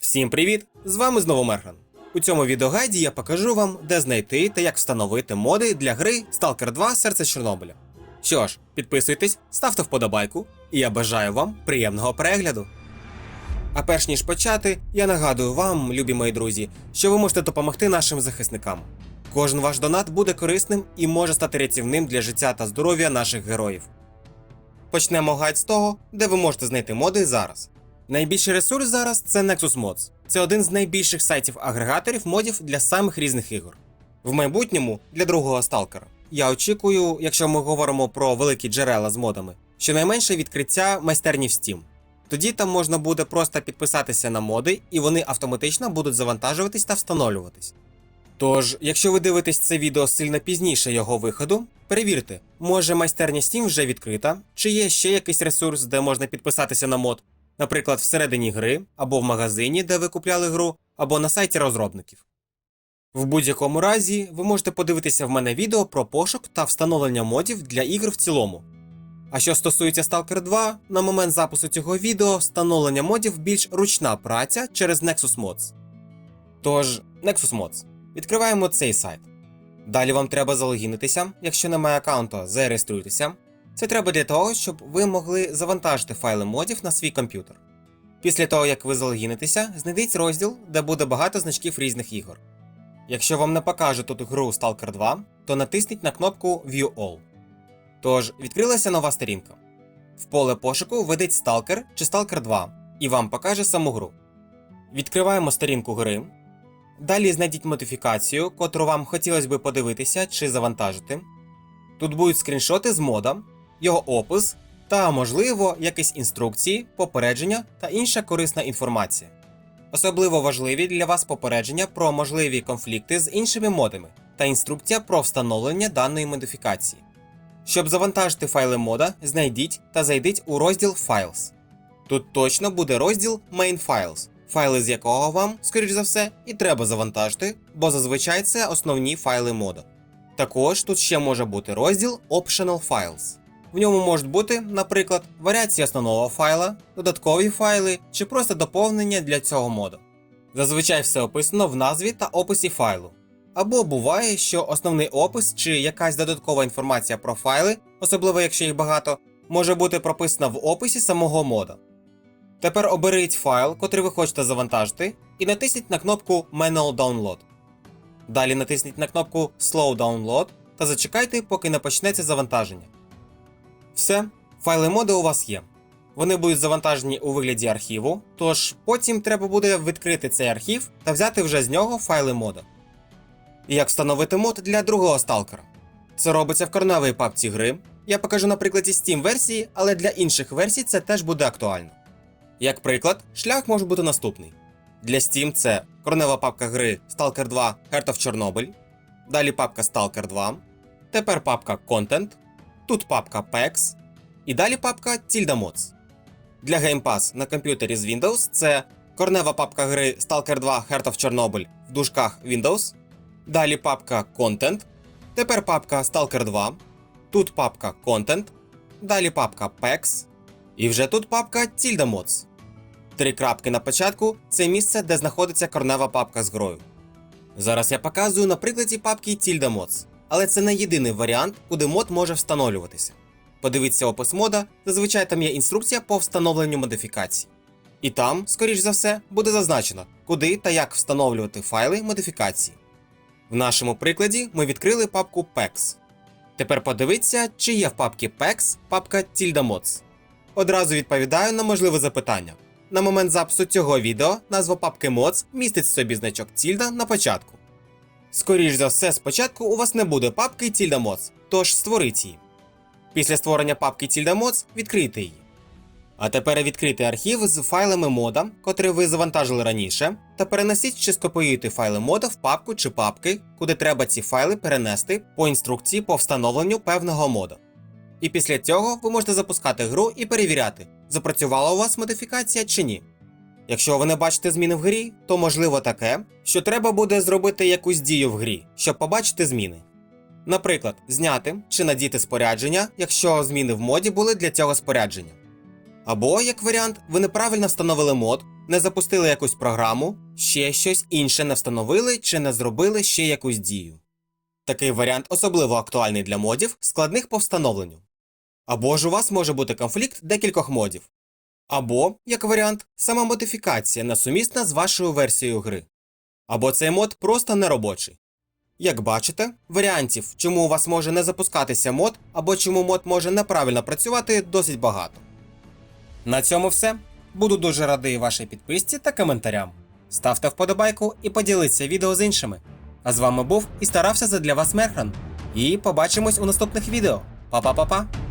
Всім привіт! З вами знову Мерган. У цьому відеогайді я покажу вам, де знайти та як встановити моди для гри Stalker 2 Серце Чорнобиля. Що ж, підписуйтесь, ставте вподобайку, і я бажаю вам приємного перегляду. А перш ніж почати, я нагадую вам, любі мої друзі, що ви можете допомогти нашим захисникам. Кожен ваш донат буде корисним і може стати рятівним для життя та здоров'я наших героїв. Почнемо гайд з того, де ви можете знайти моди зараз. Найбільший ресурс зараз – це Nexus Mods. Це один з найбільших сайтів-агрегаторів модів для самих різних ігор. В майбутньому, для другого сталкера, я очікую, якщо ми говоримо про великі джерела з модами, щонайменше відкриття майстерні в Steam. Тоді там можна буде просто підписатися на моди, і вони автоматично будуть завантажуватись та встановлюватись. Тож, якщо ви дивитесь це відео сильно пізніше його виходу, перевірте, може майстерня Steam вже відкрита, чи є ще якийсь ресурс, де можна підписатися на мод, наприклад, всередині гри, або в магазині, де ви купляли гру, або на сайті розробників. В будь-якому разі, ви можете подивитися в мене відео про пошук та встановлення модів для ігр в цілому. А що стосується Stalker 2, на момент запису цього відео встановлення модів більш ручна праця через Nexus Mods. Тож, Nexus Mods. Відкриваємо цей сайт. Далі вам треба залогінитися, якщо немає аккаунту, зареєструйтеся. Це треба для того, щоб ви могли завантажити файли модів на свій комп'ютер. Після того, як ви залогінитеся, знайдіть розділ, де буде багато значків різних ігор. Якщо вам не покаже тут гру Stalker 2, то натисніть на кнопку View All. Тож, відкрилася нова сторінка. В поле пошуку введіть Stalker чи Stalker 2, і вам покаже саму гру. Відкриваємо сторінку гри. Далі знайдіть модифікацію, котру вам хотілося б подивитися чи завантажити. Тут будуть скріншоти з мода, його опис та, можливо, якісь інструкції, попередження та інша корисна інформація. Особливо важливі для вас попередження про можливі конфлікти з іншими модами та інструкція про встановлення даної модифікації. Щоб завантажити файли мода, знайдіть та зайдіть у розділ Files. Тут точно буде розділ Main Files, файли з якого вам, скоріш за все, і треба завантажити, бо зазвичай це основні файли мода. Також тут ще може бути розділ Optional Files. В ньому можуть бути, наприклад, варіації основного файла, додаткові файли чи просто доповнення для цього моду. Зазвичай все описано в назві та описі файлу. Або буває, що основний опис чи якась додаткова інформація про файли, особливо якщо їх багато, може бути прописана в описі самого мода. Тепер оберіть файл, котрий ви хочете завантажити, і натисніть на кнопку Manual Download. Далі натисніть на кнопку Slow Download та зачекайте, поки не почнеться завантаження. Все, файли моди у вас є. Вони будуть завантажені у вигляді архіву, тож потім треба буде відкрити цей архів та взяти вже з нього файли мода. І як встановити мод для другого сталкера? Це робиться в корневій папці гри. Я покажу на прикладі Steam версії, але для інших версій це теж буде актуально. Як приклад, шлях може бути наступний. Для Steam це корнева папка гри Stalker 2 Heart of Chernobyl, далі папка Stalker 2, тепер папка Content, тут папка PEX і далі папка Tilda Mods. Для Game Pass на комп'ютері з Windows це корнева папка гри Stalker 2 Heart of Chernobyl в дужках Windows, далі папка Content, тепер папка Stalker 2, тут папка Content, далі папка PEX і вже тут папка Tilda Mods. 3 крапки на початку – це місце, де знаходиться корнева папка з грою. Зараз я показую на прикладі папки Tilda Mods, але це не єдиний варіант, куди мод може встановлюватися. Подивіться опис мода, зазвичай там є інструкція по встановленню модифікацій. І там, скоріш за все, буде зазначено, куди та як встановлювати файли модифікації. В нашому прикладі ми відкрили папку PEX. Тепер подивіться, чи є в папці PEX папка Tilda Mods. Одразу відповідаю на можливе запитання. На момент запису цього відео назва папки Mods містить в собі значок Tilda на початку. Скоріш за все, спочатку у вас не буде папки Tilda Mods, тож створіть її. Після створення папки Tilda Mods відкрийте її. А тепер відкрийте архів з файлами мода, котрі ви завантажили раніше, та перенесіть чи скопіюйте файли мода в папку чи папки, куди треба ці файли перенести по інструкції по встановленню певного мода. І після цього ви можете запускати гру і перевіряти, запрацювала у вас модифікація чи ні. Якщо ви не бачите зміни в грі, то можливо таке, що треба буде зробити якусь дію в грі, щоб побачити зміни. Наприклад, зняти чи надіти спорядження, якщо зміни в моді були для цього спорядження. Або, як варіант, ви неправильно встановили мод, не запустили якусь програму, ще щось інше не встановили чи не зробили ще якусь дію. Такий варіант особливо актуальний для модів, складних по встановленню. Або ж у вас може бути конфлікт декількох модів. Або, як варіант, сама модифікація несумісна з вашою версією гри. Або цей мод просто неробочий. Як бачите, варіантів, чому у вас може не запускатися мод, або чому мод може неправильно працювати, досить багато. На цьому все. Буду дуже радий вашій підписці та коментарям. Ставте вподобайку і поділіться відео з іншими. А з вами був і старався задля вас Мерхан. І побачимось у наступних відео. Па-па-па-па!